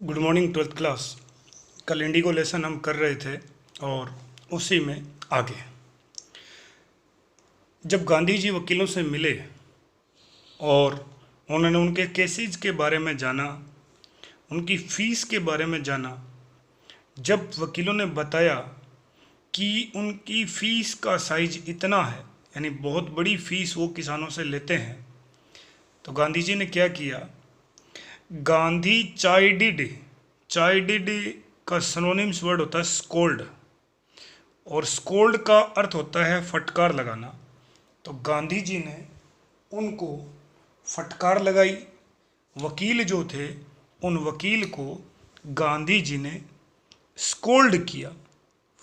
Good morning twelfth class. कल Indigo lesson हम कर रहे थे और उसी में आगे जब गांधी जी वकीलों से मिले और उन्होंने उनके केसेस के बारे में जाना, उनकी फ़ीस के बारे में जाना, जब वकीलों ने बताया कि उनकी फ़ीस का साइज इतना है, यानी बहुत बड़ी फ़ीस वो किसानों से लेते हैं, तो गांधी जी ने क्या किया। गांधी चाइडिड का सिनोनिम्स वर्ड होता है स्कोल्ड, और स्कोल्ड का अर्थ होता है फटकार लगाना। तो गांधी जी ने उनको फटकार लगाई। वकील जो थे उन वकील को गांधी जी ने स्कोल्ड किया,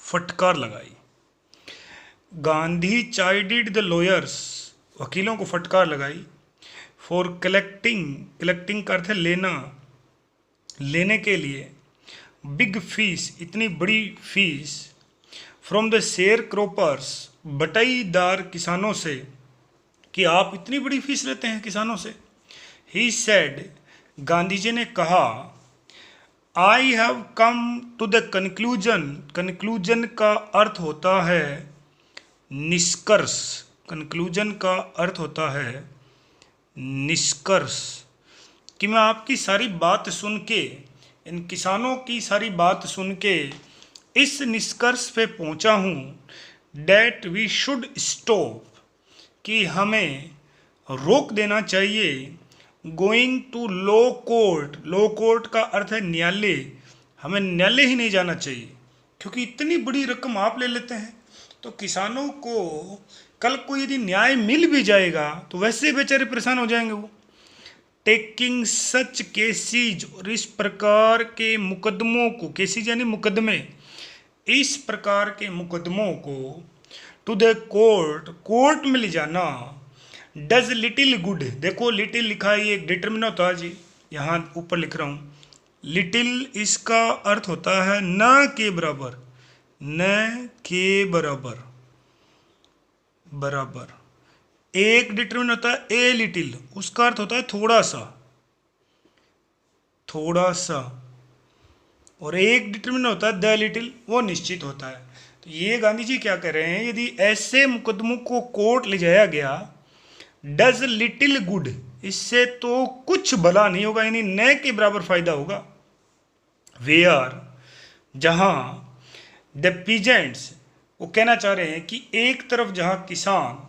फटकार लगाई। गांधी चाइडिड द लॉयर्स, वकीलों को फटकार लगाई। फॉर कलेक्टिंग का अर्थ है लेना, लेने के लिए। बिग फीस, इतनी बड़ी fees. From the share croppers, बटाईदार किसानों से, कि आप इतनी बड़ी फीस लेते हैं किसानों से। ही सेड, गांधी जी ने कहा, I have come to the conclusion का अर्थ होता है निष्कर्ष। कंक्लूजन का अर्थ होता है निष्कर्ष, कि मैं आपकी सारी बात सुन के, इन किसानों की सारी बात सुन के इस निष्कर्ष पे पहुंचा हूँ, डैट वी शुड स्टॉप, कि हमें रोक देना चाहिए। Going to law court, law court का अर्थ है न्यायालय, हमें न्यायालय ही नहीं जाना चाहिए, क्योंकि इतनी बड़ी रकम आप ले लेते हैं। तो किसानों को कल को यदि न्याय मिल भी जाएगा तो वैसे बेचारे परेशान हो जाएंगे वो। टेकिंग सच केसीज, और इस प्रकार के मुकदमों को, केसीज यानी मुकदमे, इस प्रकार के मुकदमों को टू द कोर्ट, कोर्ट में ले जाना। डज लिटिल गुड, देखो लिटिल लिखा है, ये एक डिटर्मिनर होता है जी, यहाँ ऊपर लिख रहा हूँ। लिटिल इसका अर्थ होता है न के बराबर, न के बराबर, बराबर। एक डिटर्मिनर होता है ए लिटिल, उसका अर्थ होता है थोड़ा सा, थोड़ा सा। और एक डिटर्मिनर होता है द लिटिल, वो निश्चित होता है। तो ये गांधी जी क्या कह रहे हैं, यदि ऐसे मुकदमों को कोर्ट ले जाया गया, डज लिटिल गुड, इससे तो कुछ भला नहीं होगा, यानी न के बराबर फायदा होगा। वेयर, जहां, द पीजेंट्स, वो कहना चाह रहे हैं कि एक तरफ जहां किसान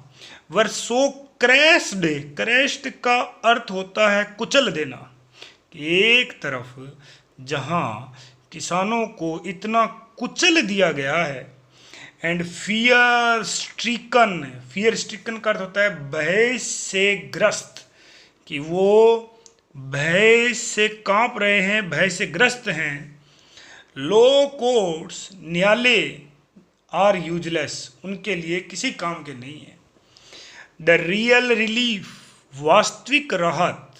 वर सो क्रैश्ड, क्रैश्ड का अर्थ होता है कुचल देना, कि एक तरफ जहां किसानों को इतना कुचल दिया गया है। And fear stricken, fear stricken का अर्थ होता है भय से ग्रस्त, कि वो भय से कांप रहे हैं, भय से ग्रस्त हैं। लो कोर्ट्स, न्यायालय, आर यूजलेस, उनके लिए किसी काम के नहीं है। द रियल रिलीफ, वास्तविक राहत,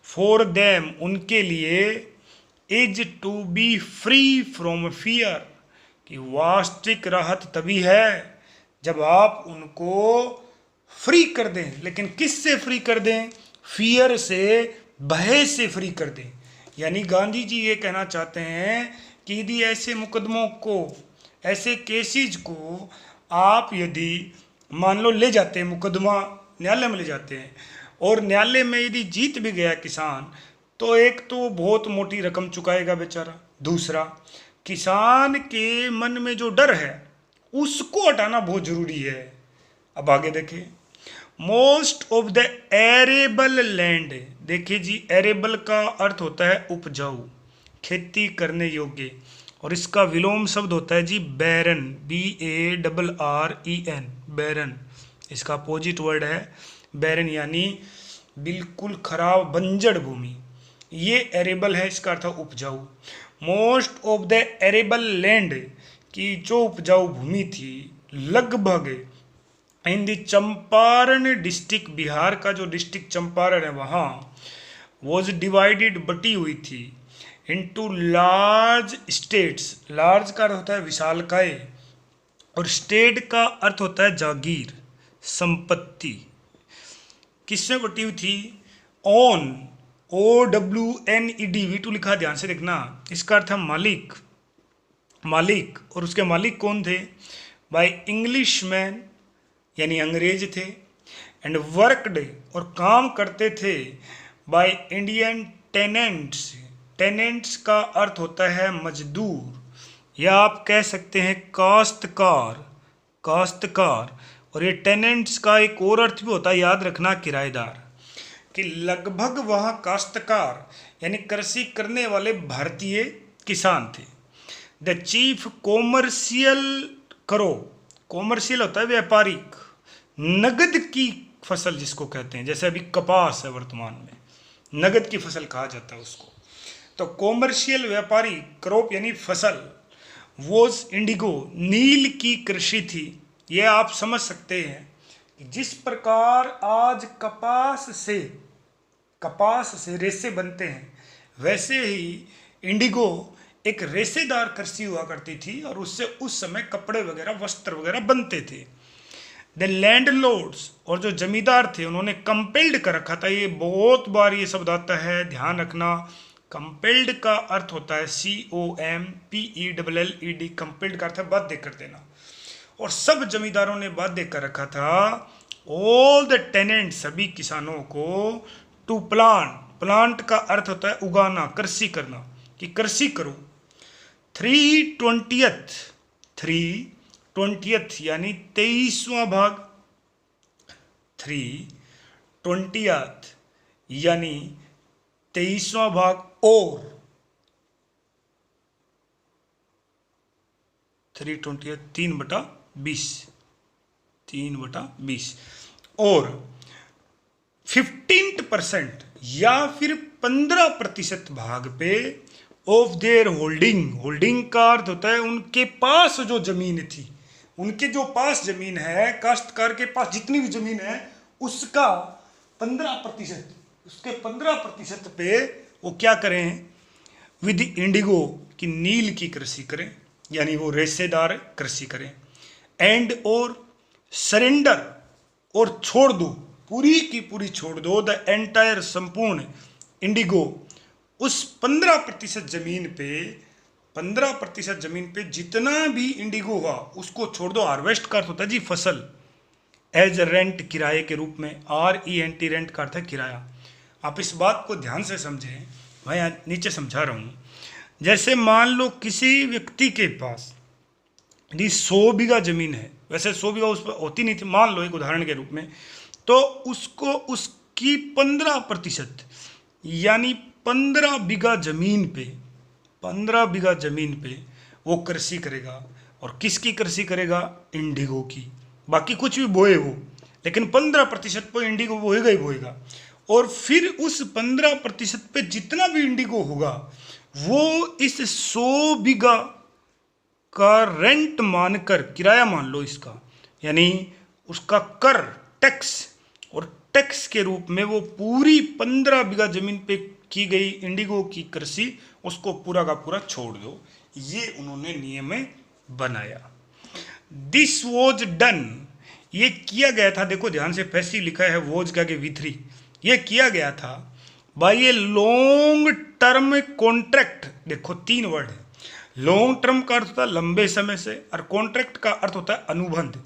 फॉर देम, उनके लिए, is to be free from fear, कि वास्तविक राहत तभी है जब आप उनको फ्री कर दें। लेकिन किस से फ्री कर दें? फियर से, भय से फ्री कर दें। यानी गांधी जी ये कहना चाहते हैं कि यदि ऐसे मुकदमों को, ऐसे केसेज को आप यदि मान लो ले जाते हैं, मुकदमा न्यायालय में ले जाते हैं, और न्यायालय में यदि जीत भी गया किसान, तो एक तो बहुत मोटी रकम चुकाएगा बेचारा, दूसरा किसान के मन में जो डर है उसको हटाना बहुत जरूरी है। अब आगे देखिए, most of the arable land, देखिए जी, एरेबल का अर्थ होता है उपजाऊ, खेती करने योग्य, और इसका विलोम शब्द होता है जी बैरन, BARREN, बैरन। इसका अपोजिट वर्ड है बैरन, यानी बिल्कुल खराब, बंजर भूमि। ये एरेबल है, इसका अर्थ है उपजाऊ। Most of the arable land, की जो उपजाऊ भूमि थी, लगभग in the Champaran district, Bihar का जो डिस्ट्रिक्ट चंपारण है वहाँ, वॉज डिवाइडेड, बटी हुई थी, इनटू लार्ज स्टेट्स, लार्ज का अर्थ होता है विशालकाय, और स्टेट का अर्थ होता है जागीर, संपत्ति। किसमें बटी हुई थी? ऑन, OWNED, V2 लिखा, ध्यान से देखना, इसका अर्थ है मालिक, मालिक। और उसके मालिक कौन थे? बाय इंग्लिशमैन, यानी अंग्रेज थे। एंड वर्कड, और काम करते थे, बाय इंडियन टेनेंट्स। टेनेंट्स का अर्थ होता है मजदूर, या आप कह सकते हैं काश्तकार, काश्तकार। और ये टेनेंट्स का एक और अर्थ भी होता है, याद रखना, किराएदार। कि लगभग वह काश्तकार यानी कृषि करने वाले भारतीय किसान थे। द चीफ कॉमर्शियल करो, कॉमर्शियल होता है व्यापारिक, नगद की फसल जिसको कहते हैं, जैसे अभी कपास है वर्तमान में, नगद की फसल कहा जाता है उसको। तो कॉमर्शियल व्यापारी, क्रॉप यानी फसल, वोज इंडिगो, नील की कृषि थी। ये आप समझ सकते हैं कि जिस प्रकार आज कपास से रेशे बनते हैं, वैसे ही इंडिगो एक रेशेदार कृषि हुआ करती थी, और उससे उस समय कपड़े वगैरह, वस्त्र वगैरह बनते थे। द लैंडलॉर्ड्स, और जो जमींदार थे उन्होंने कंपेल्ड कर रखा था। ये बहुत बार ये शब्द आता है, ध्यान रखना। कंपेल्ड का अर्थ होता है COMPELLED, कंपेल्ड का अर्थ है बाध्य कर देना। और सब जमींदारों ने बाध्य कर रखा था ऑल द टेनेंट, सभी किसानों को, टू प्लांट, प्लांट का अर्थ होता है उगाना, कृषि करना, कि कृषि करो। 3/20 यानी 23वां भाग, 3/20 यानी 23वां भाग, और 3/20 3/20 और 15% या फिर 15% भाग पे ऑफ देयर होल्डिंग, होल्डिंग का अर्थ होता है उनके पास जो जमीन थी, उनके जो पास जमीन है, काश्तकार के पास जितनी भी जमीन है उसका 15%, उसके 15% पे वो क्या करें? विद इंडिगो, की नील की कृषि करें, यानी वो रेशेदार कृषि करें। एंड और सरेंडर, और छोड़ दो, पूरी की पूरी छोड़ दो, द एंटायर, संपूर्ण, इंडिगो, उस 15% जमीन पे, 15% जमीन पे जितना भी इंडिगो हुआ उसको छोड़ दो। हार्वेस्ट का अर्थ होता है जी फसल, एज रेंट, किराए के रूप में, RENT, रेंट का अर्थ है किराया। आप इस बात को ध्यान से समझें, मैं यहाँ नीचे समझा रहा हूँ। जैसे मान लो किसी व्यक्ति के पास यदि 100 बीघा जमीन है, वैसे 100 बीघा उस पर होती नहीं थी, मान लो एक उदाहरण के रूप में, तो उसको उसकी 15% यानी 15 बीघा जमीन पे, 15 बीघा जमीन पे वो कृषि करेगा। और किसकी कृषि करेगा? इंडिगो की। बाकी कुछ भी बोए वो, लेकिन 15% पे इंडिगो बोएगा ही बोएगा। और फिर उस 15% पे जितना भी इंडिगो होगा वो इस 100 बीघा का रेंट मानकर, किराया मान लो इसका, यानी उसका कर, टैक्स, और टैक्स के रूप में वो पूरी 15 बीघा जमीन पे की गई इंडिगो की कृषि, उसको पूरा का पूरा छोड़ दो। ये उन्होंने नियम बनाया। दिस वॉज डन, ये किया गया था। देखो ध्यान से, पैसिव लिखा है, वॉज का के V3, ये किया गया था by a long term contract. देखो 3 वर्ड है। लॉन्ग टर्म का अर्थ होता है लंबे समय से, और कॉन्ट्रैक्ट का अर्थ होता है अनुबंध,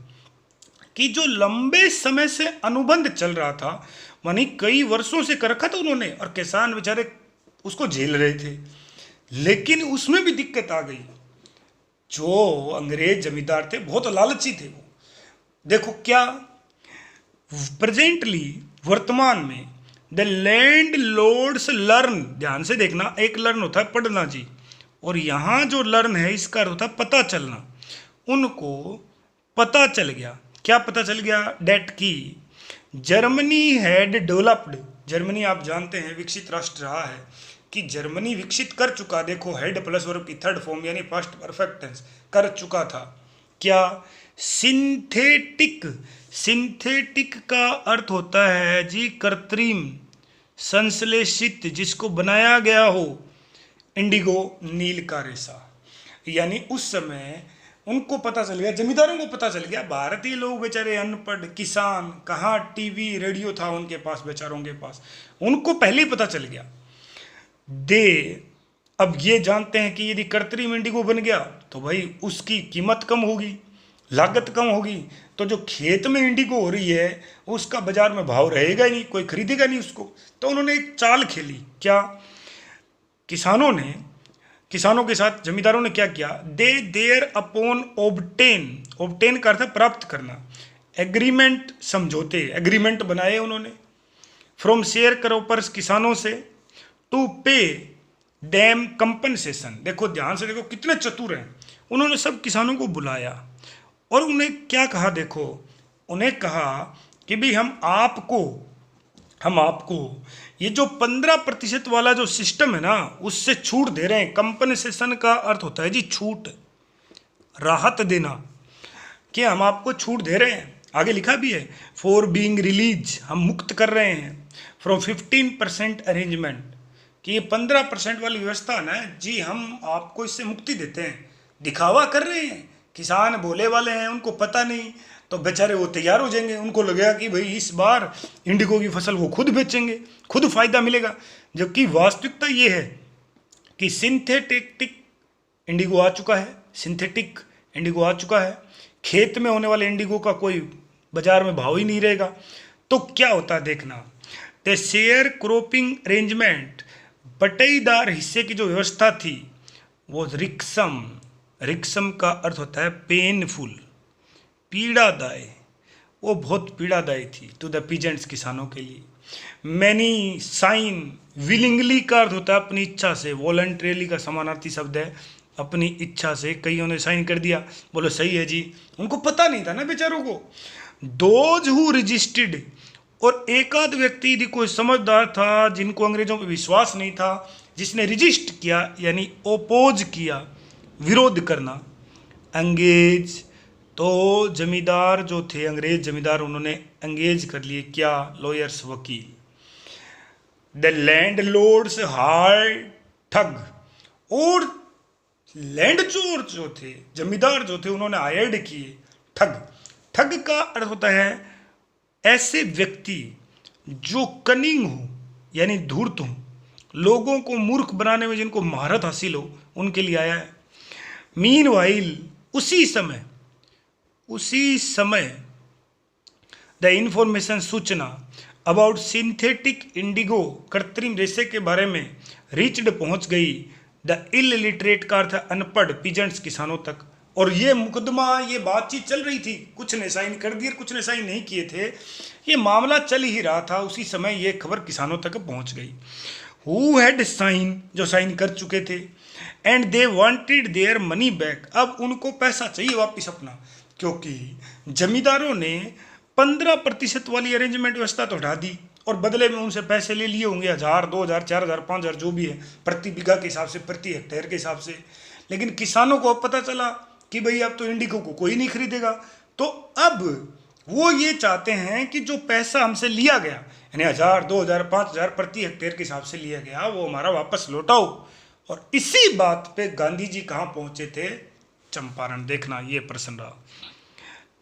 कि जो लंबे समय से अनुबंध चल रहा था, मानी कई वर्षों से कर रखा था उन्होंने, और किसान बेचारे उसको झेल रहे थे। लेकिन उसमें भी दिक्कत आ गई। जो अंग्रेज जमींदार थे बहुत लालची थे वो। देखो क्या, प्रेजेंटली, वर्तमान में, द लैंड लॉर्ड्स लर्न, ध्यान से देखना, एक लर्न होता है पढ़ना जी, और यहाँ जो लर्न है इसका अर्थ होता है पता चलना। उनको पता चल गया, क्या पता चल गया? डेट की जर्मनी हैड डेवलप्ड, जर्मनी आप जानते हैं विकसित राष्ट्र रहा है, कि जर्मनी विकसित कर चुका। देखो हेड प्लस वर्ब की थर्ड फॉर्म यानी पास्ट परफेक्ट टेंस, कर चुका था। क्या? सिंथेटिक, सिंथेटिक का अर्थ होता है जी कृत्रिम, संश्लेषित, जिसको बनाया गया हो। इंडिगो, नील का रेशा, यानी उस समय उनको पता चल गया, जमींदारों को पता चल गया, भारतीय लोग बेचारे अनपढ़ किसान, कहाँ टीवी रेडियो था उनके पास, बेचारों के पास, उनको पहले ही पता चल गया। दे अब ये जानते हैं कि यदि कृत्रिम इंडिगो बन गया तो भाई उसकी कीमत कम होगी, लागत कम होगी, तो जो खेत में इंडिगो हो रही है उसका बाजार में भाव रहेगा ही नहीं, कोई खरीदेगा नहीं उसको। तो उन्होंने एक चाल खेली। क्या? किसानों के साथ जमींदारों ने क्या किया? दे देयर अपॉन ऑब्टेन का अर्थ है प्राप्त करना, एग्रीमेंट, समझौते, एग्रीमेंट बनाए उन्होंने फ्रॉम शेयर क्रॉपर्स, किसानों से, टू पे डैम कंपनसेशन। देखो ध्यान से देखो कितने चतुर हैं, उन्होंने सब किसानों को बुलाया और उन्हें क्या कहा? देखो उन्हें कहा कि भाई हम आपको ये जो 15% वाला जो सिस्टम है ना उससे छूट दे रहे हैं। कंपनसेशन का अर्थ होता है जी छूट, राहत देना, कि हम आपको छूट दे रहे हैं। आगे लिखा भी है फॉर बीइंग रिलीज, हम मुक्त कर रहे हैं फ्रॉम 15% अरेंजमेंट, कि ये 15% वाली व्यवस्था है ना जी, हम आपको इससे मुक्ति देते हैं। दिखावा कर रहे हैं, किसान भोले वाले हैं, उनको पता नहीं, तो बेचारे वो तैयार हो जाएंगे, उनको लगेगा कि भाई इस बार इंडिगो की फसल वो खुद बेचेंगे, खुद फायदा मिलेगा। जबकि वास्तविकता ये है कि सिंथेटिक इंडिगो आ चुका है, सिंथेटिक इंडिगो आ चुका है, खेत में होने वाले इंडिगो का कोई बाजार में भाव ही नहीं रहेगा। तो क्या होता है देखना, द शेयर क्रॉपिंग अरेंजमेंट, बटेदार हिस्से की जो व्यवस्था थी वो रिक्सम का अर्थ होता है पेनफुल, पीड़ादायी, वो बहुत पीड़ादायी थी टू द पीजेंट्स, किसानों के लिए। मैनी साइन विलिंगली का अर्थ होता है अपनी इच्छा से, वॉलंटरीली का समानार्थी शब्द है, अपनी इच्छा से कईयों ने साइन कर दिया, बोलो सही है जी, उनको पता नहीं था ना बेचारों को। दोज हु रजिस्टर्ड, और एक आध व्यक्ति यदि कोई समझदार था जिनको अंग्रेजों पर विश्वास नहीं था, जिसने रजिस्ट किया यानी ओपोज किया, विरोध करना, अंगेज, तो जमींदार जो थे, अंग्रेज जमींदार, उन्होंने अंगेज कर लिए क्या? लॉयर्स, वकील। द लैंड लॉर्ड्स हार्ड ठग, और लैंडचोर जो थे, जमींदार जो थे, उन्होंने हायर्ड किए ठग। ठग का अर्थ होता है ऐसे व्यक्ति जो कनिंग हो यानी धूर्त हो, लोगों को मूर्ख बनाने में जिनको महारत हासिल हो, उनके लिए आया है। मीनवाइल, उसी समय द इंफॉर्मेशन, सूचना, अबाउट सिंथेटिक इंडिगो, कृत्रिम रेशे के बारे में, रीच्ड, पहुंच गई, द इलिटरेट का अर्थ अनपढ़, पीजेंट्स, किसानों तक। और ये मुकदमा, ये बातचीत चल रही थी, कुछ ने साइन कर दिए, कुछ ने साइन नहीं किए थे, ये मामला चल ही रहा था, उसी समय ये खबर किसानों तक पहुंच गई। हु हैड साइन, जो साइन कर चुके थे, and they wanted their money back, अब उनको पैसा चाहिए वापस अपना, क्योंकि जमींदारों ने 15% वाली अरेंजमेंट व्यवस्था तो हटा दी और बदले में उनसे पैसे ले लिए होंगे, 1000, 2000, 4000, 5000 जो भी है, प्रति बीघा के हिसाब से, प्रति हेक्टेयर के हिसाब से। लेकिन किसानों को अब पता चला कि भाई अब तो इंडिगो को कोई नहीं खरीदेगा, तो अब वो ये चाहते हैं कि जो पैसा हमसे लिया गया, यानी 1000, 2000, 5000 प्रति हेक्टेयर के हिसाब से लिया गया, वो हमारा वापस लौटाओ। और इसी बात पे गांधी जी कहाँ पहुंचे थे? चंपारण। देखना ये प्रश्न रहा।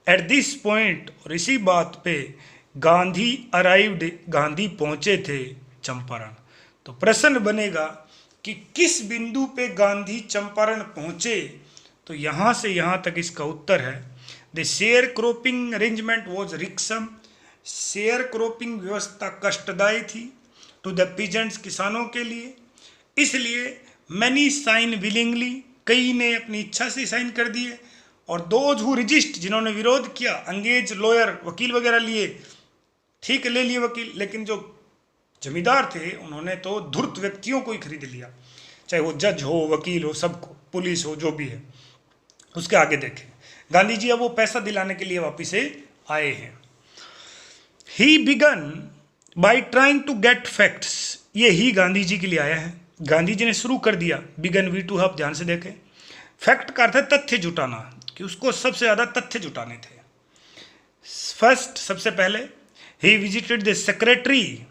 एट दिस पॉइंट, और इसी बात पे गांधी अराइव्ड, गांधी पहुंचे थे चंपारण। तो प्रश्न बनेगा कि किस बिंदु पे गांधी चंपारण पहुंचे? तो यहां से यहां तक इसका उत्तर है the share cropping arrangement was irksome, share cropping व्यवस्था कष्टदायी थी टू द पीजेंट्स, किसानों के लिए, इसलिए मैनी साइन विलिंगली, कई ने अपनी इच्छा से साइन कर दिए, और दोज हु रजिस्ट, जिन्होंने विरोध किया, अंगेज, लॉयर, वकील वगैरह लिए, ठीक ले लिए वकील, लेकिन जो जमींदार थे उन्होंने तो धूर्त व्यक्तियों को ही खरीद लिया, चाहे वो जज हो, वकील हो, सबको, पुलिस हो, जो भी है। उसके आगे देखें, गांधी जी अब वो पैसा दिलाने के लिए वापिस आए हैं। He began by trying to get facts, ये ही गांधी जी के लिए आया है, गांधी जी ने शुरू कर दिया। बिगन वी टू हैव, ध्यान से देखें, फैक्ट का अर्थ है तथ्य जुटाना, कि उसको सबसे ज़्यादा तथ्य जुटाने थे। फर्स्ट, सबसे पहले, ही विजिटेड द सेक्रेटरी,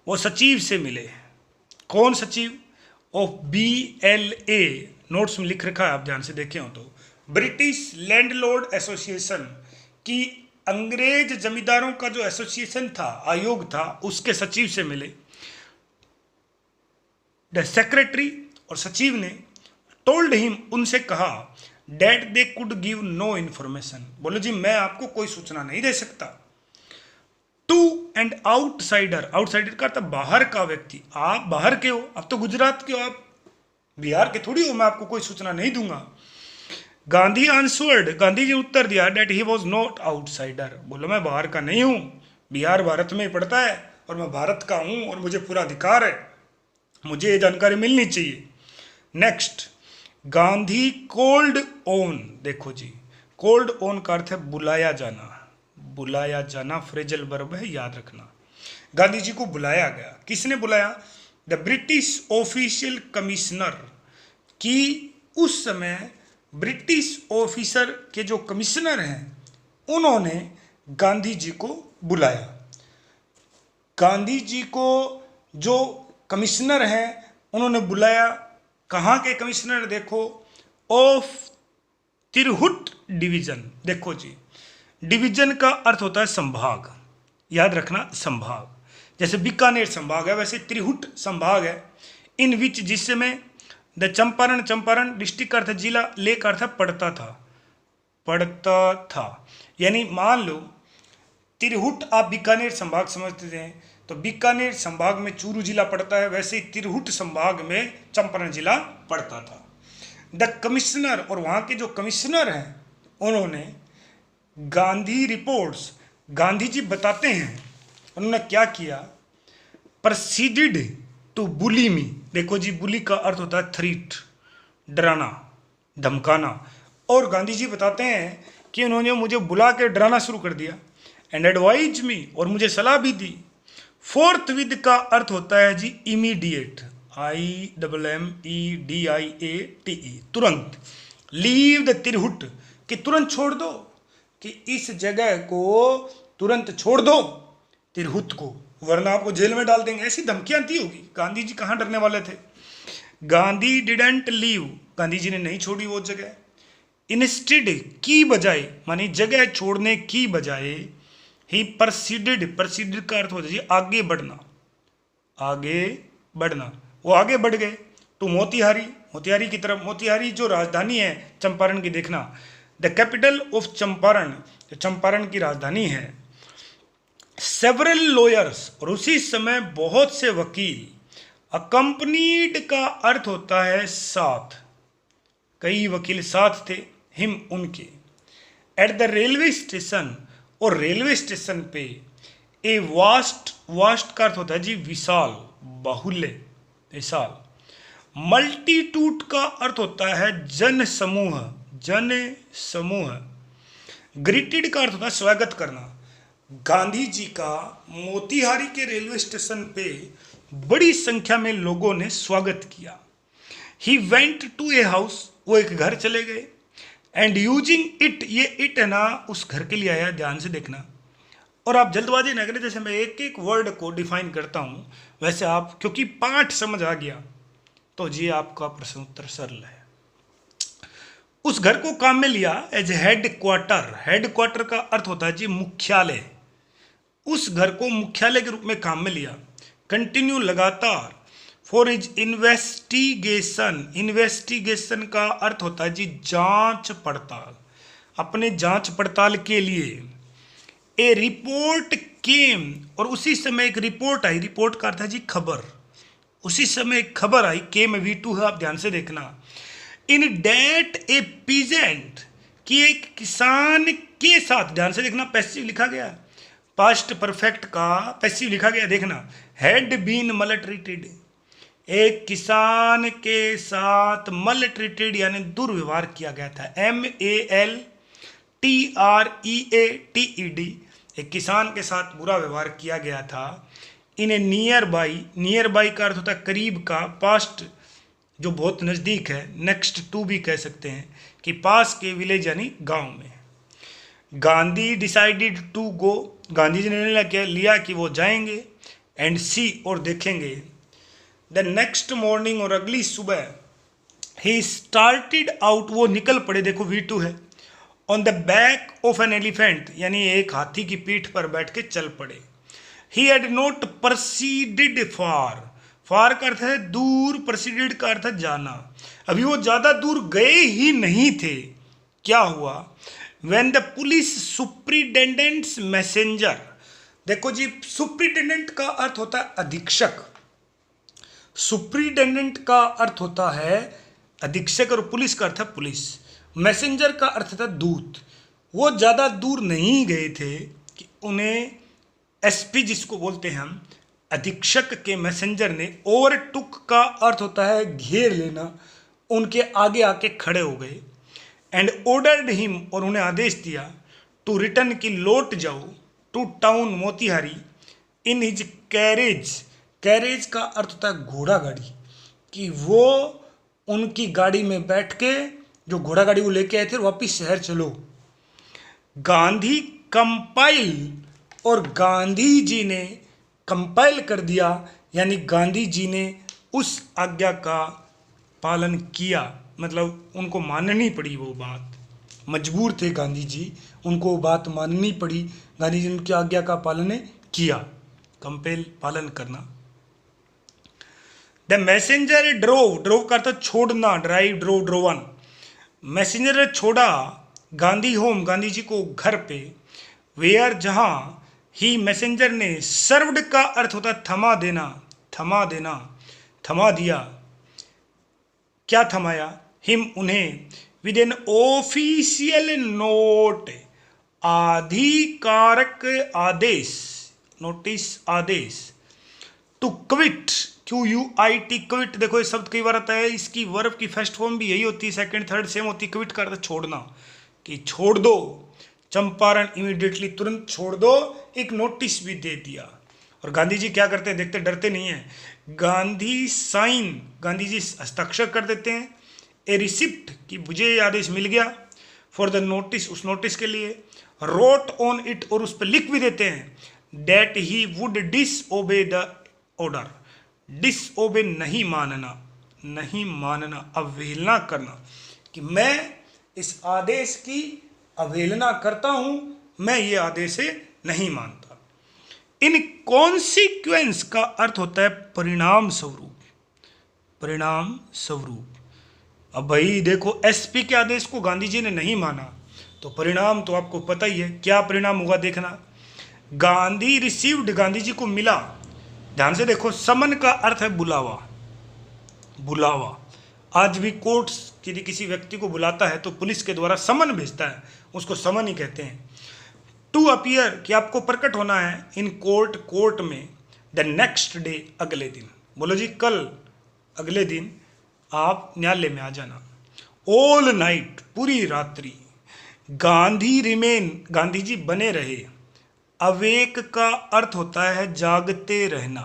वो सचिव से मिले। कौन सचिव? ऑफ BLA, नोट्स में लिख रखा है, आप ध्यान से देखे हो तो, ब्रिटिश लैंडलॉर्ड एसोसिएशन की अंग्रेज जमींदारों का जो एसोसिएशन था, आयोग था, उसके सचिव से मिले। द सेक्रेटरी और सचिव ने टोल्ड हिम, उनसे कहा, that they could give no information, बोलो जी मैं आपको कोई सूचना नहीं दे सकता। टू एंड आउटसाइडर, आउटसाइडर का अर्थ बाहर का व्यक्ति, आप बाहर के हो, आप तो गुजरात के हो, आप बिहार के थोड़ी हो, मैं आपको कोई सूचना नहीं दूंगा। गांधी आंसवर्ड, गांधी जी उत्तर दिया, that he was not outsider, बोलो मैं बाहर का नहीं हूं, बिहार भारत में पड़ता है और मैं भारत का हूं और मुझे पूरा अधिकार है, मुझे ये जानकारी मिलनी चाहिए। नेक्स्ट, गांधी कोल्ड ऑन, देखो जी कोल्ड ऑन का अर्थ है बुलाया जाना, बुलाया जाना फ्रेजल वर्ब है, याद रखना। गांधी जी को बुलाया गया, किसने बुलाया? द ब्रिटिश ऑफिशियल कमिश्नर, की उस समय ब्रिटिश ऑफिसर के जो कमिश्नर हैं उन्होंने गांधी जी को बुलाया। गांधी जी को जो कमिश्नर हैं उन्होंने बुलाया, कहाँ के कमिश्नर? देखो, ऑफ तिरहुट डिवीजन। देखो जी, डिवीजन का अर्थ होता है संभाग, याद रखना संभाग, जैसे बीकानेर संभाग है वैसे तिरहुट संभाग है। इन विच, जिसमें द चंपारण, चंपारण डिस्ट्रिक्ट का अर्थ जिला, ले का अर्थ पड़ता था, पड़ता था, यानी मान लो तिरहुट आप बीकानेर संभाग समझते हैं तो बीकानेर संभाग में चूरू जिला पड़ता है, वैसे ही तिरहुट संभाग में चंपारण जिला पड़ता था। द कमिश्नर, और वहाँ के जो कमिश्नर हैं उन्होंने गांधी रिपोर्ट्स, गांधी जी बताते हैं उन्होंने क्या किया, प्रोसीडेड टू बुली मी, देखो जी बुली का अर्थ होता है थ्रीट, डराना, धमकाना, और गांधी जी बताते हैं कि उन्होंने मुझे बुला के डराना शुरू कर दिया। एंड एडवाइज मी, और मुझे सलाह भी दी। फोर्थ विद का अर्थ होता है जी इमीडिएट, IMMEDIATE, तुरंत। लीव द तिरहुट, कि तुरंत छोड़ दो, कि इस जगह को तुरंत छोड़ दो, तिरहुत को, वरना आपको जेल में डाल देंगे, ऐसी धमकियां दी होगी। गांधी जी कहाँ डरने वाले थे। गांधी डिडेंट लीव, गांधी जी ने नहीं छोड़ी वो जगह। इंस्टेड, की बजाय, मानी जगह छोड़ने की बजाय, ही प्रोसीडेड, प्रोसीडेड का अर्थ होता है आगे बढ़ना, आगे बढ़ना, वो आगे बढ़ गए टू मोतिहारी, मोतिहारी की तरफ। मोतिहारी जो राजधानी है चंपारण की, देखना, द कैपिटल ऑफ चंपारण, जो चंपारण की राजधानी है। सेवरल लॉयर्स, और उसी समय बहुत से वकील। अकम्पनीड का अर्थ होता है साथ, कई वकील साथ थे, हिम उनके। एट द रेलवे स्टेशन, और रेलवे स्टेशन पे, ए वास्ट, वास्ट का अर्थ होता है जी विशाल, बाहुल्य, विशाल। मल्टीट्यूड का अर्थ होता है जन समूह, जन समूह। ग्रीटेड का अर्थ होता है स्वागत करना। गांधी जी का मोतिहारी के रेलवे स्टेशन पे बड़ी संख्या में लोगों ने स्वागत किया। He went to a house, वो एक घर चले गए। एंड यूजिंग इट, ये इट है ना उस घर के लिए आया, ध्यान से देखना। और आप जल्दबाजी ना करें, जैसे मैं एक एक वर्ड को डिफाइन करता हूं वैसे आप, क्योंकि पाठ समझ आ गया तो जी आपका प्रश्न उत्तर सरल है। उस घर को काम में लिया as headquarter, headquarter का अर्थ होता है जी मुख्यालय। उस घर को मुख्यालय के रूप में काम में लिया। कंटिन्यू, लगातार। फॉर इज इन्वेस्टिगेशन, इन्वेस्टिगेशन का अर्थ होता है जी जांच पड़ताल, अपने जांच पड़ताल के लिए। ए रिपोर्ट केम, और उसी समय एक रिपोर्ट आई, रिपोर्ट का अर्थ है जी खबर, उसी समय एक खबर आई, केम V2 है, आप ध्यान से देखना। इन डेट ए पीजेंट, कि एक किसान के साथ, ध्यान से देखना, पैसिव लिखा गया, पास्ट परफेक्ट का पैसिव लिखा गया, देखना, हैड बीन मलट्रीटेड, एक किसान के साथ मलट्रीटेड यानी दुर्व्यवहार किया गया था, MALTREATED, एक किसान के साथ बुरा व्यवहार किया गया था। इन्हें नियर बाई, नियर बाई का अर्थ होता है करीब का, पास्ट जो बहुत नज़दीक है, नेक्स्ट टू भी कह सकते हैं कि पास के विलेज यानी गांव में। Gandhi decided to go, Gandhi ji ने निर्णय लिया कि वो जाएंगे। एंड सी, और देखेंगे। द नेक्स्ट मॉर्निंग, और अगली सुबह। ही स्टार्टेड आउट, वो निकल पड़े, देखो V2 है, on the back of an elephant, यानी एक हाथी की पीठ पर बैठ के चल पड़े। ही हैड नॉट प्रोसीडेड फार, फार का अर्थ है दूर, प्रोसीडेड का अर्थ है जाना, अभी वो ज्यादा दूर गए ही नहीं थे। क्या हुआ? When the police superintendents messenger, देखो जी, सुप्रिटेंडेंट का अर्थ होता है अधीक्षक, सुप्रिटेंडेंट का अर्थ होता है अधीक्षक और पुलिस का अर्थ है पुलिस, मैसेंजर का अर्थ था दूत। वो ज़्यादा दूर नहीं गए थे कि उन्हें एसपी जिसको बोलते हैं हम, अधीक्षक के मैसेंजर ने, ओवरटुक का अर्थ होता है घेर लेना, उनके आगे आके खड़े हो गए। एंड ऑर्डर्ड हिम, और उन्हें आदेश दिया, टू रिटर्न की लौट जाओ, to town Motihari, in his carriage, carriage का अर्थ होता है घोड़ा गाड़ी, कि वो उनकी गाड़ी में बैठ के, जो घोड़ा गाड़ी वो लेके आए थे, वापिस शहर चलो। गांधी कंपाइल, और गांधी जी ने कंपाइल कर दिया, यानी गांधी जी ने उस आज्ञा का पालन किया, मतलब उनको माननी पड़ी वो बात, मजबूर थे गांधी जी, उनको बात माननी पड़ी, गांधी जी ने उनकी आज्ञा का पालन किया, कंपेल पालन करना। द मैसेंजर ड्रोव, ड्रोव का अर्थ छोड़ना, ड्राइव, ड्रोव, ड्रोवन, मैसेंजर ने छोड़ा गांधी होम, गांधी जी को घर पे, वेयर जहां, ही मैसेंजर ने, सर्वड का अर्थ होता है थमा देना, थमा देना, थमा दिया, क्या थमाया? हिम, उन्हें, विद एन ऑफिशियल नोट, आधिकारक आदेश, नोटिस, आदेश, टू क्विट, QUIT, क्विट, देखो ये शब्द कई बार आता है, इसकी वर्ब की फर्स्ट फॉर्म भी यही होती है, सेकंड थर्ड सेम होती है, क्विट का अर्थ छोड़ना, कि छोड़ दो, चंपारण इमीडिएटली, तुरंत छोड़ दो, एक नोटिस भी दे दिया। और गांधी जी क्या करते हैं, देखते डरते नहीं है, गांधी साइन, गांधी जी हस्ताक्षर कर देते हैं, ए रिसिप्ट, कि मुझे ये आदेश मिल गया, फॉर द नोटिस, उस नोटिस के लिए, रोट ऑन इट, और उस पर लिख भी देते हैं, that he would disobey the order, disobey नहीं मानना, नहीं मानना, अवहेलना करना, कि मैं इस आदेश की अवहेलना करता हूं, मैं ये आदेश नहीं मानता। इन कॉन्सिक्वेंस का अर्थ होता है परिणाम स्वरूप, परिणाम स्वरूप। अब भाई देखो, एसपी के आदेश को गांधी जी ने नहीं माना, तो परिणाम तो आपको पता ही है, क्या परिणाम होगा देखना। गांधी रिसीव्ड, गांधी जी को मिला, ध्यान से देखो, समन का अर्थ है बुलावा, बुलावा, आज भी कोर्ट यदि किसी व्यक्ति को बुलाता है तो पुलिस के द्वारा समन भेजता है, उसको समन ही कहते हैं। टू अपीयर, कि आपको प्रकट होना है, इन कोर्ट, कोर्ट में, द नेक्स्ट डे, अगले दिन, बोलो जी कल, अगले दिन आप न्यायालय में आ जाना। ऑल नाइट, पूरी रात्रि, गांधी रिमेन, गांधी जी बने रहे, अवेक का अर्थ होता है जागते रहना,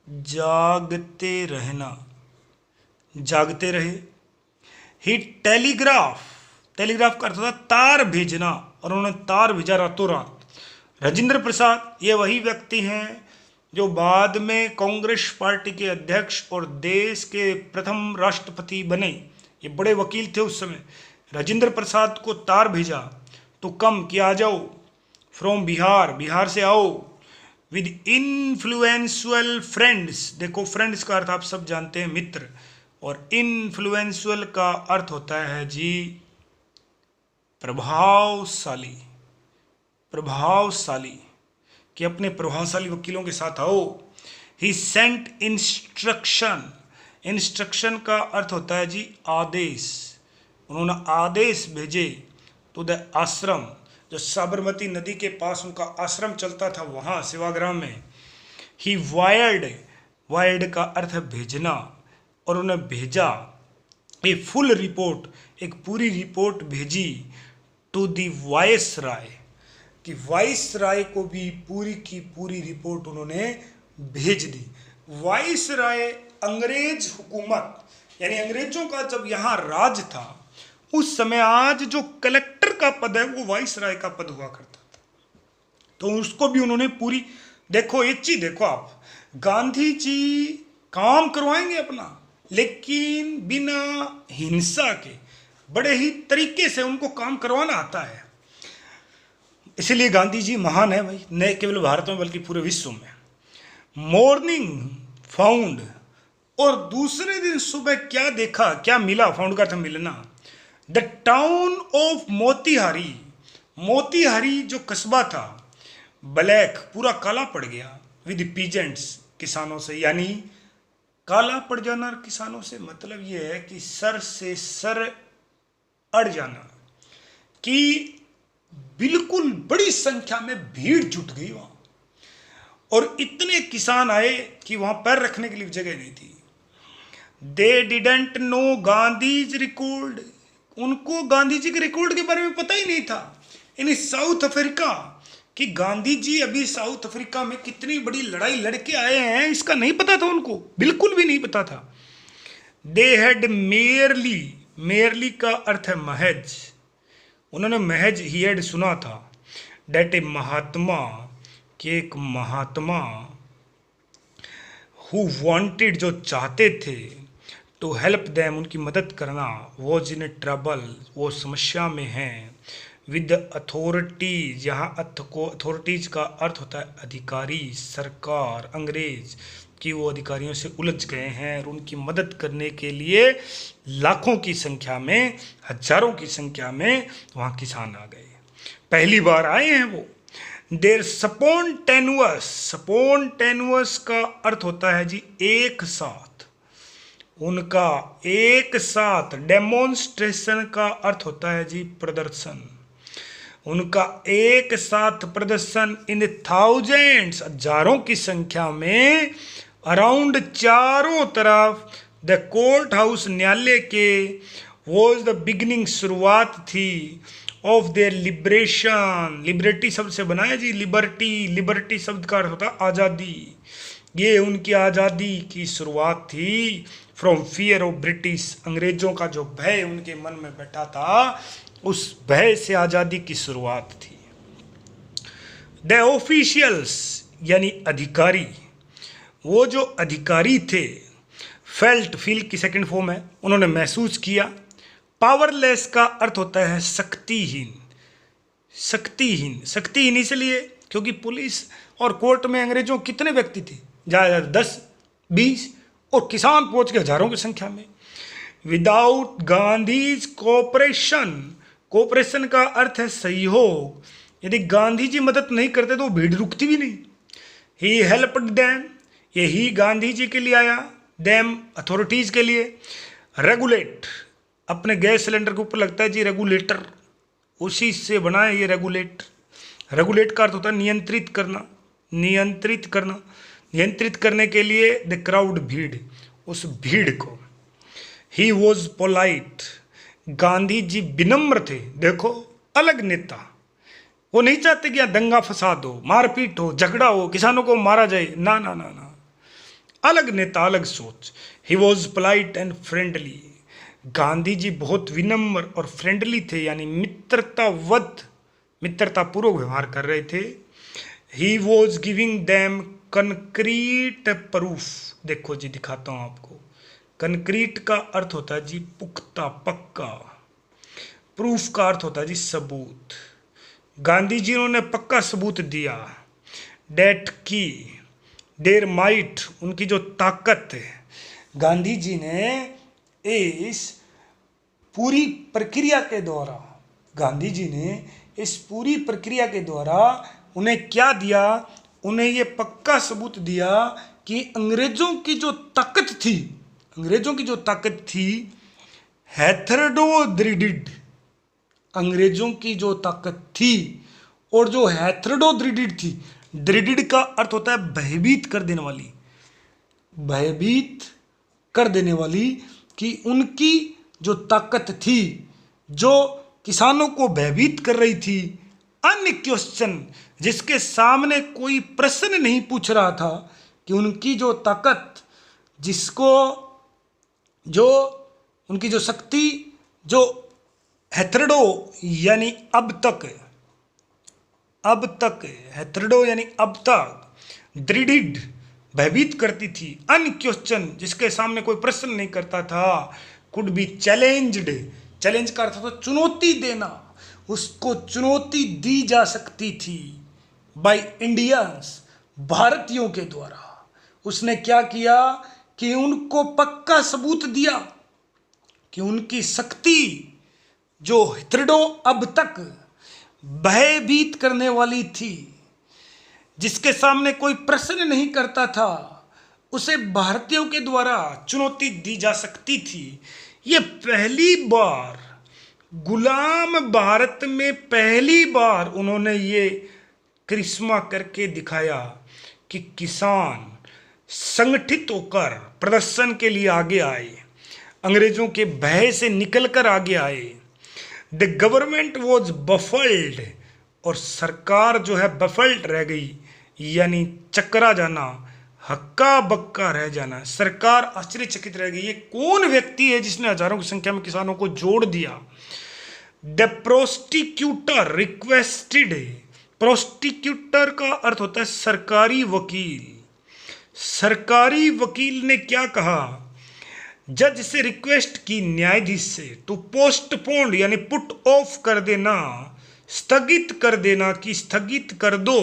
जागते रहना, जागते रहे। ही टेलीग्राफ, टेलीग्राफ का अर्थ होता है तार भेजना, और उन्होंने तार भेजा रातों रात। राजेंद्र प्रसाद, ये वही व्यक्ति हैं जो बाद में कांग्रेस पार्टी के अध्यक्ष और देश के प्रथम राष्ट्रपति बने, ये बड़े वकील थे उस समय। राजेंद्र प्रसाद को तार भेजा, तो कम कि आ जाओ, फ्रॉम बिहार, बिहार से आओ, विद इन्फ्लुएंशियल फ्रेंड्स, देखो फ्रेंड्स का अर्थ आप सब जानते हैं मित्र, और इन्फ्लुएंशियल का अर्थ होता है जी प्रभावशाली, प्रभावशाली, कि अपने प्रभावशाली वकीलों के साथ आओ। ही सेंट इंस्ट्रक्शन, इंस्ट्रक्शन का अर्थ होता है जी आदेश, उन्होंने आदेश भेजे, टू द आश्रम, जो साबरमती नदी के पास उनका आश्रम चलता था वहाँ सेवाग्राम में। ही वायर्ड, वायर्ड का अर्थ है भेजना, और उन्हें भेजा, ए फुल रिपोर्ट, एक पूरी रिपोर्ट भेजी, टू दी वाइस राय, कि वाइस राय को भी पूरी की पूरी रिपोर्ट उन्होंने भेज दी। वाइस राय अंग्रेज हुकूमत, यानी अंग्रेजों का जब यहाँ राज था उस समय, आज जो कलेक्टर का पद है वो वाइस राय का पद हुआ करता था, तो उसको भी उन्होंने पूरी, देखो एक चीज देखो आप, गांधी जी काम करवाएंगे अपना, लेकिन बिना हिंसा के बड़े ही तरीके से उनको काम करवाना आता है। इसलिए गांधी जी महान है भाई, न केवल भारत में बल्कि पूरे विश्व में। मॉर्निंग फाउंड, और दूसरे दिन सुबह क्या देखा, क्या मिला, फाउंड का था मिलना। The town of Motihari, Motihari जो कस्बा था, ब्लैक पूरा काला पड़ गया, विद पीजेंट्स किसानों से, यानी काला पड़ जाना किसानों से मतलब यह है कि सर से सर अड़ जाना, कि बिल्कुल बड़ी संख्या में भीड़ जुट गई वहां, और इतने किसान आए कि वहां पैर रखने के लिए जगह नहीं थी। They didn't know Gandhi's record, उनको गांधी जी के रिकॉर्ड के बारे में पता ही नहीं था। इन साउथ अफ्रीका, कि गांधी जी अभी साउथ अफ्रीका में कितनी बड़ी लड़ाई लड़के आए हैं, इसका नहीं पता था उनको, बिल्कुल भी नहीं पता था। दे हैड मेयरली, मेयरली का अर्थ है महज, उन्होंने महज ही हैड सुना था, डेट ए महात्मा, कि एक महात्मा, हु वांटेड जो चाहते थे, टू हेल्प देम उनकी मदद करना, वॉज इन ट्रबल वो समस्या में हैं, विद अथॉरिटीज, यहाँ अथॉरिटीज का अर्थ होता है अधिकारी, सरकार, अंग्रेज, कि वो अधिकारियों से उलझ गए हैं और उनकी मदद करने के लिए लाखों की संख्या में, हजारों की संख्या में वहाँ किसान आ गए, पहली बार आए हैं वो। देर स्पॉन्टेनियस, स्पॉन्टेनियस का अर्थ होता है जी एक साथ, उनका एक साथ। डेमोन्स्ट्रेशन का अर्थ होता है जी प्रदर्शन, उनका एक साथ प्रदर्शन, इन थाउजेंड्स हजारों की संख्या में, अराउंड चारों तरफ, द कोर्ट हाउस न्यायालय के, वॉज द बिगिनिंग शुरुआत थी, ऑफ देयर लिबरेशन, लिबर्टी शब्द से बनाया जी लिबर्टी, लिबर्टी शब्द का अर्थ होता है आज़ादी, ये उनकी आज़ादी की शुरुआत थी। फ्रॉम फियर ऑफ ब्रिटिश, अंग्रेजों का जो भय उनके मन में बैठा था, उस भय से आज़ादी की शुरुआत थी। द ऑफिशियल्स यानी अधिकारी, वो जो अधिकारी थे, फेल्ट, फील की सेकंड फॉर्म है, उन्होंने महसूस किया। पावरलेस का अर्थ होता है शक्तिहीन, शक्तिहीन, शक्तिहीन इसलिए क्योंकि पुलिस और कोर्ट में अंग्रेजों कितने व्यक्ति थे, ज़्यादा 10, 20, और किसान पहुंच गए हजारों की संख्या में। विदाउट गांधीज कोऑपरेशन, कोऑपरेशन का अर्थ है सहयोग, यदि गांधी जी मदद नहीं करते तो भीड़ रुकती भी नहीं। ही हेल्प्ड देम, यही गांधी जी के लिए आया, देम अथॉरिटीज के लिए। रेगुलेट, अपने गैस सिलेंडर के ऊपर लगता है जी रेगुलेटर, उसी से बना है ये रेगुलेट। रेगुलेट का अर्थ होता है नियंत्रित करना, नियंत्रित करना, नियंत्रित करने के लिए। द क्राउड, भीड़, उस भीड़ को। ही वॉज पोलाइट, गांधी जी विनम्र थे। देखो अलग नेता, वो नहीं चाहते कि यहाँ दंगा फसाद हो, मारपीट हो, झगड़ा हो, किसानों को मारा जाए, ना ना ना ना, अलग नेता, अलग सोच। He was polite and friendly, Gandhi ji बहुत विनम्र और फ्रेंडली थे, यानी मित्रतावत, मित्रतापूर्वक व्यवहार कर रहे थे। He was giving them concrete proof, देखो जी दिखाता हूँ आपको। कंक्रीट का अर्थ होता है जी पुख्ता, पक्का। प्रूफ का अर्थ होता है जी सबूत। गांधी जी ने पक्का सबूत दिया। डेट की, देर माइट, उनकी जो ताकत है, गांधी जी ने इस पूरी प्रक्रिया के द्वारा, गांधी जी ने इस पूरी प्रक्रिया के द्वारा उन्हें क्या दिया, उन्हें ये पक्का सबूत दिया कि अंग्रेजों की जो ताकत थी, अंग्रेजों की जो ताकत थी, हेथरोडोड्रिडिड, अंग्रेजों की जो ताकत थी और जो हेथरोडोड्रिडिड थी, ड्रिडिड का अर्थ होता है भयभीत कर देने वाली, भयभीत कर देने वाली, कि उनकी जो ताकत थी, जो किसानों को भयभीत कर रही थी, अनक्वेश्चन, जिसके सामने कोई प्रश्न नहीं पूछ रहा था, कि उनकी जो ताकत, जिसको जो उनकी जो शक्ति, जो हेथरोडो यानी अब तक, अब तक, हेथरोडो यानी अब तक, ड्रिडिड, भयभीत करती थी। अनक्वेश्चन, जिसके सामने कोई प्रश्न नहीं करता था। कुड बी चैलेंज्ड, चैलेंज का अर्थ था चुनौती देना, उसको चुनौती दी जा सकती थी। बाय इंडियंस, भारतीयों के द्वारा। उसने क्या किया कि उनको पक्का सबूत दिया कि उनकी शक्ति जो हृदयों अब तक भयभीत करने वाली थी, जिसके सामने कोई प्रश्न नहीं करता था, उसे भारतीयों के द्वारा चुनौती दी जा सकती थी। ये पहली बार गुलाम भारत में पहली बार उन्होंने ये करिश्मा करके दिखाया कि किसान संगठित होकर प्रदर्शन के लिए आगे आए, अंग्रेजों के भय से निकलकर आगे आए। द गवर्नमेंट वॉज बफल्ड, और सरकार जो है बफल्ड रह गई, यानी चकरा जाना, हक्का बक्का रह जाना। सरकार आश्चर्यचकित रह गई, ये कौन व्यक्ति है जिसने हजारों की संख्या में किसानों को जोड़ दिया। द प्रोस्टिक्यूटर रिक्वेस्टेड, प्रोस्टिक्यूटर का अर्थ होता है सरकारी वकील। सरकारी वकील ने क्या कहा, जज से रिक्वेस्ट की, न्यायाधीश से, टू पोस्टपोन यानी पुट ऑफ कर देना, स्थगित कर देना, कि स्थगित कर दो,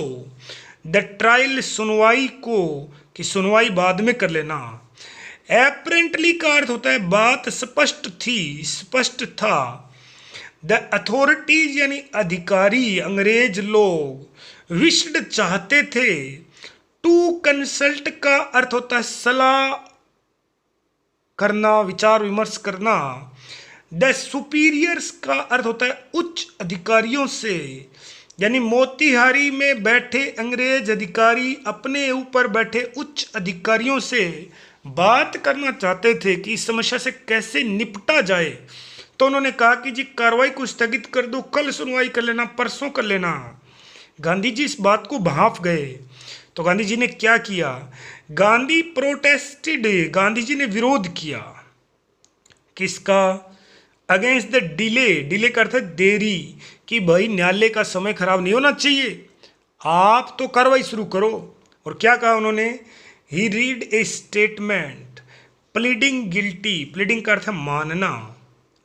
द ट्रायल सुनवाई को, कि सुनवाई बाद में कर लेना। एपरेंटली का अर्थ होता है बात स्पष्ट थी, स्पष्ट था। द अथॉरिटीज यानी अधिकारी, अंग्रेज लोग, विश्ड चाहते थे। टू कंसल्ट का अर्थ होता है सलाह करना, विचार विमर्श करना। द सुपीरियर्स का अर्थ होता है उच्च अधिकारियों से, यानी मोतिहारी में बैठे अंग्रेज अधिकारी अपने ऊपर बैठे उच्च अधिकारियों से बात करना चाहते थे कि इस समस्या से कैसे निपटा जाए। तो उन्होंने कहा कि जी कार्रवाई को स्थगित कर दो, कल सुनवाई कर लेना, परसों कर लेना। गांधी जी इस बात को भांप गए। तो गांधी जी ने क्या किया, गांधी प्रोटेस्टेड, गांधी जी ने विरोध किया। किसका, अगेंस्ट द डिले, डिले का अर्थ है देरी, कि भाई न्यायालय का समय खराब नहीं होना चाहिए, आप तो कार्रवाई शुरू करो। और क्या कहा उन्होंने, he read a statement pleading guilty, pleading का अर्थ है मानना,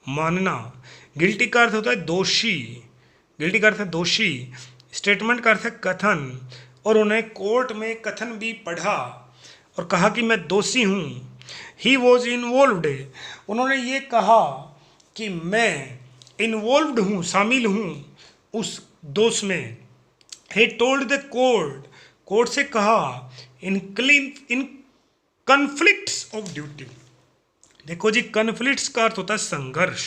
मानना, गिल्टी का अर्थ होता है दोषी, गिल्टी का अर्थ है दोषी, स्टेटमेंट का अर्थ है कथन। और उन्हें कोर्ट में कथन भी पढ़ा और कहा कि मैं दोषी हूँ। ही वॉज इन्वॉल्व्ड, उन्होंने ये कहा कि मैं इन्वॉल्व्ड हूँ, शामिल हूँ उस दोष में। He told the court, court से कहा इन कन्फ्लिक्ट्स ऑफ ड्यूटी। देखो जी, कन्फ्लिक्ट्स का अर्थ होता है संघर्ष,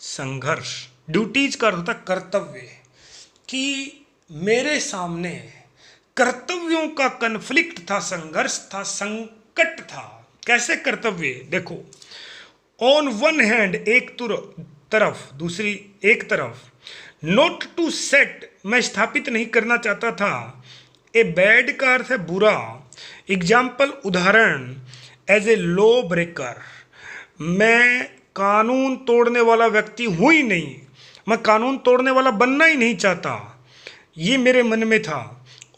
संघर्ष। ड्यूटीज का अर्थ होता है कर्तव्य, कि मेरे सामने कर्तव्यों का कन्फ्लिक्ट था, संघर्ष था, संकट था। कैसे कर्तव्य, देखो, ऑन वन हैंड, एक तरफ, दूसरी एक तरफ, नॉट टू सेट, मैं स्थापित नहीं करना चाहता था। ए बैड का अर्थ है बुरा, एग्जाम्पल उदाहरण, एज ए लॉ ब्रेकर, मैं कानून तोड़ने वाला व्यक्ति हूँ ही नहीं, मैं कानून तोड़ने वाला बनना ही नहीं चाहता, ये मेरे मन में था।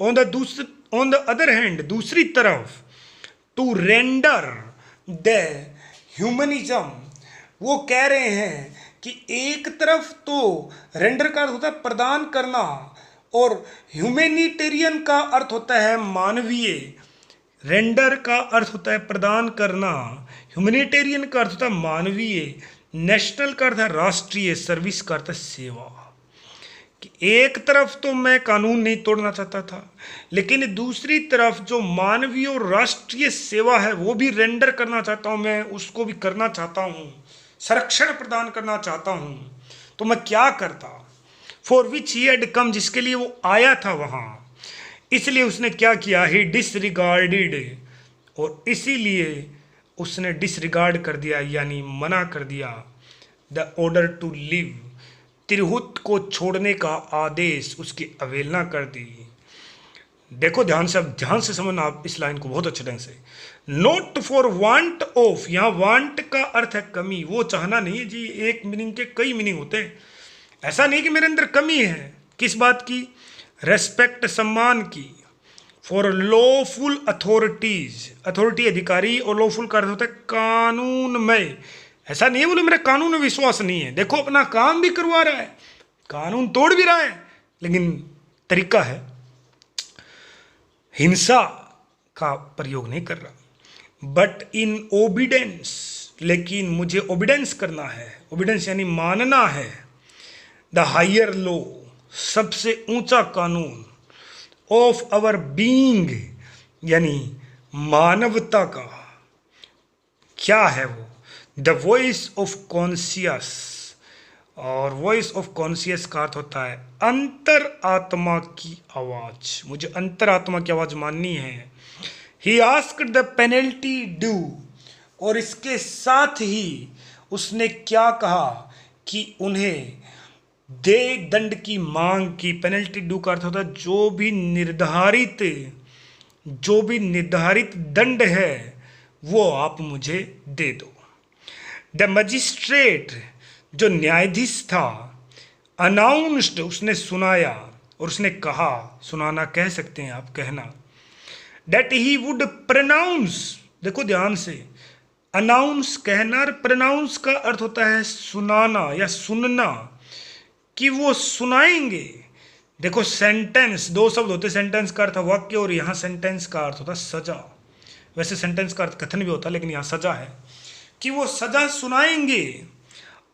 ऑन द अदर हैंड, दूसरी तरफ, टू रेंडर द ह्यूमनिज्म, वो कह रहे हैं कि एक तरफ तो रेंडर का अर्थ होता है प्रदान करना, और ह्यूमैनिटेरियन का अर्थ होता है मानवीय। रेंडर का अर्थ होता है प्रदान करना, ह्यूमैनिटेरियन का अर्थ होता है मानवीय, नेशनल का अर्थ है राष्ट्रीय, सर्विस का अर्थ है सेवा। कि एक तरफ तो मैं कानून नहीं तोड़ना चाहता था, लेकिन दूसरी तरफ जो मानवीय और राष्ट्रीय सेवा है वो भी रेंडर करना चाहता हूँ, मैं उसको भी करना चाहता हूँ, संरक्षण प्रदान करना चाहता हूँ। तो मैं क्या करता, for which he had come, जिसके लिए वो आया था वहाँ, इसलिए उसने क्या किया, ही डिसरिगार्डेड, और इसीलिए उसने डिसरिगार्ड कर दिया, यानी मना कर दिया, the order to leave, Tirhut को छोड़ने का आदेश, उसकी अवहेलना कर दी। देखो ध्यान से समझना आप इस लाइन को बहुत अच्छे ढंग से। नॉट फॉर वांट ऑफ, यहाँ वांट का अर्थ है कमी, वो चाहना नहीं है जी, एक मीनिंग के कई मीनिंग होते हैं। ऐसा नहीं कि मेरे अंदर कमी है, किस बात की, रेस्पेक्ट, सम्मान की। फॉर लॉफुल अथॉरिटीज, अथॉरिटी अधिकारी, और लॉफुल का अर्थ होता है कानूनमय। ऐसा नहीं है बोले मेरा कानून में विश्वास नहीं है, देखो अपना काम भी करवा रहा है, कानून तोड़ भी रहा है, लेकिन तरीका है, हिंसा का प्रयोग नहीं कर रहा। बट इन ओबिडेंस, लेकिन मुझे ओबिडेंस करना है, ओबिडेंस यानी मानना है, द हायर लॉ, सबसे ऊंचा कानून, ऑफ अवर बीइंग, यानी मानवता का। क्या है वो? द वॉइस ऑफ कॉन्शियस, और वॉइस ऑफ कॉन्शियस का अर्थ होता है अंतर आत्मा की आवाज, मुझे अंतर आत्मा की आवाज माननी है। He asked the penalty due, और इसके साथ ही उसने क्या कहा कि उन्हें दे दंड की मांग की। पेनल्टी ड्यू का अर्थ होता है जो भी निर्धारित दंड है वो आप मुझे दे दो। द मजिस्ट्रेट, जो न्यायाधीश था, अनाउंस्ड, उसने सुनाया, और उसने कहा, सुनाना कह सकते हैं आप, कहना, दैट ही वुड प्रनाउंस, देखो ध्यान से, अनाउंस कहना, और प्रनाउंस का अर्थ होता है सुनाना या सुनना, कि वो सुनाएंगे। देखो सेंटेंस, दो शब्द होते, सेंटेंस का अर्थ वाक्य, और यहाँ सेंटेंस का अर्थ होता सजा। वैसे सेंटेंस का अर्थ कथन भी होता है, लेकिन यहाँ सजा है, कि वो सजा सुनाएंगे।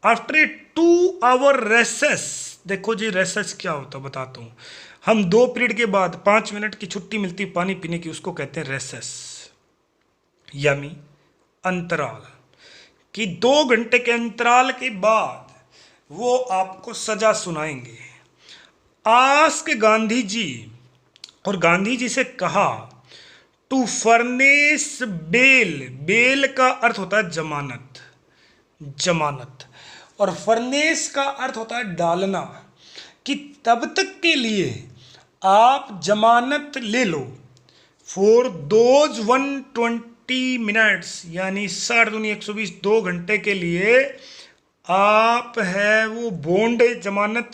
आफ्टर ए 2 आवर रेसेस, देखो जी रेसेस क्या होता है बताता हूँ, हम 2 पीरियड के बाद 5 मिनट की छुट्टी मिलती पानी पीने की, उसको कहते हैं रेसेस, यानी अंतराल, कि 2 घंटे के अंतराल के बाद वो आपको सजा सुनाएंगे। आस्क गांधी जी, और गांधी जी से कहा, टू फर्नेस बेल, बेल का अर्थ होता है जमानत, जमानत, और फर्नेस का अर्थ होता है डालना, कि तब तक के लिए आप जमानत ले लो, फॉर दोज 120 मिनट्स, यानी 120 2 घंटे के लिए आप है वो बॉन्ड, जमानत,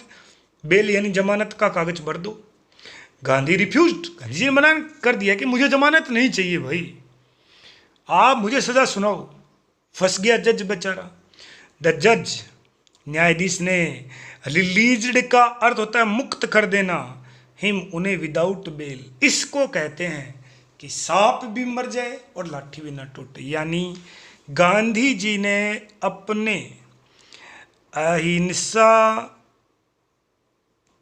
बेल यानी जमानत का कागज भर दो। गांधी रिफ्यूज्ड, गांधी जी ने मना कर दिया कि मुझे जमानत नहीं चाहिए भाई, आप मुझे सजा सुनाओ। फंस गया जज बेचारा। द जज, न्यायाधीश ने, रिलीज्ड का अर्थ होता है मुक्त कर देना, हिम, उन्हें, विदाउट बेल, इसको कहते हैं कि सांप भी मर जाए और लाठी भी ना टूटे, यानी गांधी जी ने अपने अहिंसा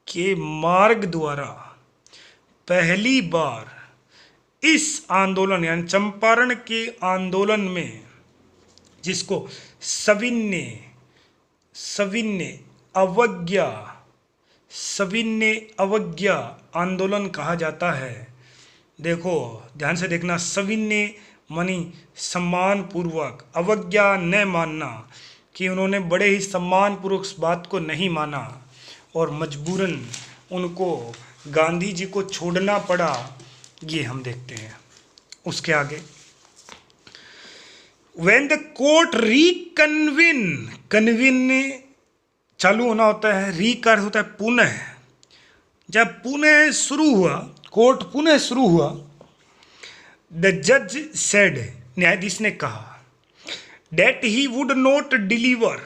के मार्ग द्वारा पहली बार इस आंदोलन यानी चंपारण के आंदोलन में, जिसको सविनय अवज्ञा आंदोलन कहा जाता है। देखो ध्यान से देखना, सविनय मानी सम्मान पूर्वक, अवज्ञा न मानना, कि उन्होंने बड़े ही सम्मान पूर्वक उस बात को नहीं माना और मजबूरन उनको गांधी जी को छोड़ना पड़ा, ये हम देखते हैं। उसके आगे, व्हेन द कोर्ट रिकन्विन, कन्विन चालू होना होता है, री का अर्थ होता है पुनः, जब पुनः शुरू हुआ, कोर्ट पुनः शुरू हुआ, द जज सेड, न्यायाधीश ने कहा, that he would not deliver,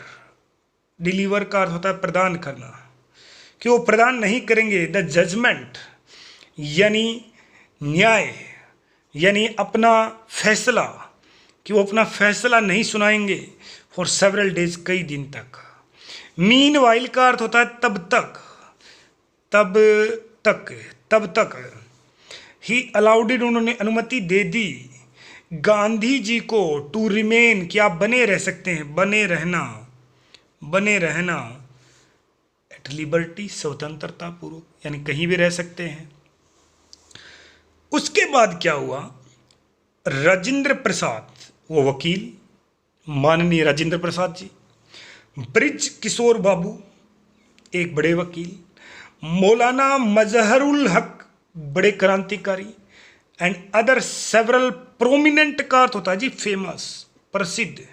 deliver का अर्थ होता है प्रदान करना, कि वो प्रदान नहीं करेंगे, द जजमेंट यानी न्याय, यानी अपना फैसला, कि वो अपना फैसला नहीं सुनाएंगे, फॉर सेवरल डेज, कई दिन तक। मीन वाइल का अर्थ होता है तब तक, तब तक। ही अलाउडेड, उन्होंने अनुमति दे दी, गांधी जी को, टू रिमेन, कि आप बने रह सकते हैं, बने रहना, एट लिबर्टी, स्वतंत्रता पूर्वक, यानी कहीं भी रह सकते हैं। उसके बाद क्या हुआ, राजेंद्र प्रसाद, वो वकील, माननीय राजेंद्र प्रसाद जी, ब्रिज किशोर बाबू, एक बड़े वकील, मौलाना मजहरुल हक, बड़े क्रांतिकारी, एंड अदर सेवरल प्रोमिनेंट का अर्थ होता है जी फेमस, प्रसिद्ध,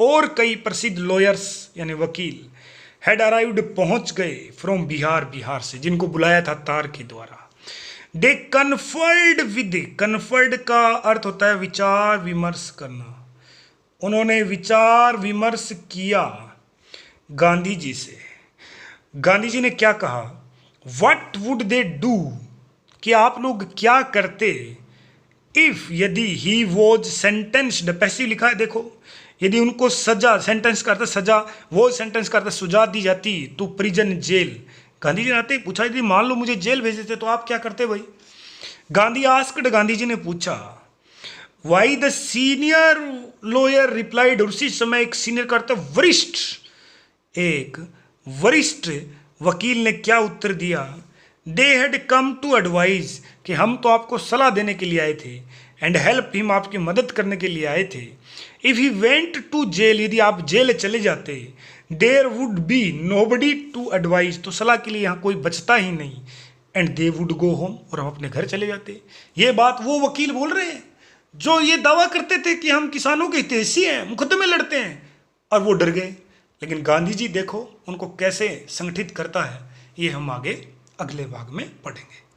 और कई प्रसिद्ध लॉयर्स यानी वकील, हैड अराइव्ड, पहुंच गए, फ्रॉम बिहार, बिहार से, जिनको बुलाया था तार के द्वारा। दे कन्फर्ड विद, कन्फर्ड का अर्थ होता है विचार विमर्श करना। उन्होंने विचार विमर्श किया गांधी जी से। गांधी जी ने क्या कहा? वट वुड दे डू, कि आप लोग क्या करते, इफ यदि ही वॉज सेंटेंस्ड, पैसिव लिखा है देखो, यदि उनको सजा, सेंटेंस करता सजा, वो सेंटेंस करता सजा दी जाती तो प्रिजन जेल। गांधी जी ने आते ही पूछा यदि मान लो मुझे जेल भेज देते तो आप क्या करते भाई? गांधी आस्क्ड, गांधी जी ने पूछा। Why the senior lawyer replied, उसी समय एक सीनियर करता वरिष्ठ, एक वरिष्ठ वकील ने क्या उत्तर दिया? They had come to advise, कि हम तो आपको सलाह देने के लिए आए थे, एंड हेल्प हिम, आपकी मदद करने के लिए आए थे। If he went to jail, यदि आप जेल चले जाते, there would be nobody to advise, तो सलाह के लिए यहाँ कोई बचता ही नहीं, and they would go home, और हम अपने घर चले जाते। ये बात वो वकील बोल रहे हैं जो ये दावा करते थे कि हम किसानों के हितैषी हैं, मुकदमे लड़ते हैं, और वो डर गए। लेकिन गांधी जी देखो उनको कैसे संगठित करता है, ये हम आगे अगले भाग में पढ़ेंगे।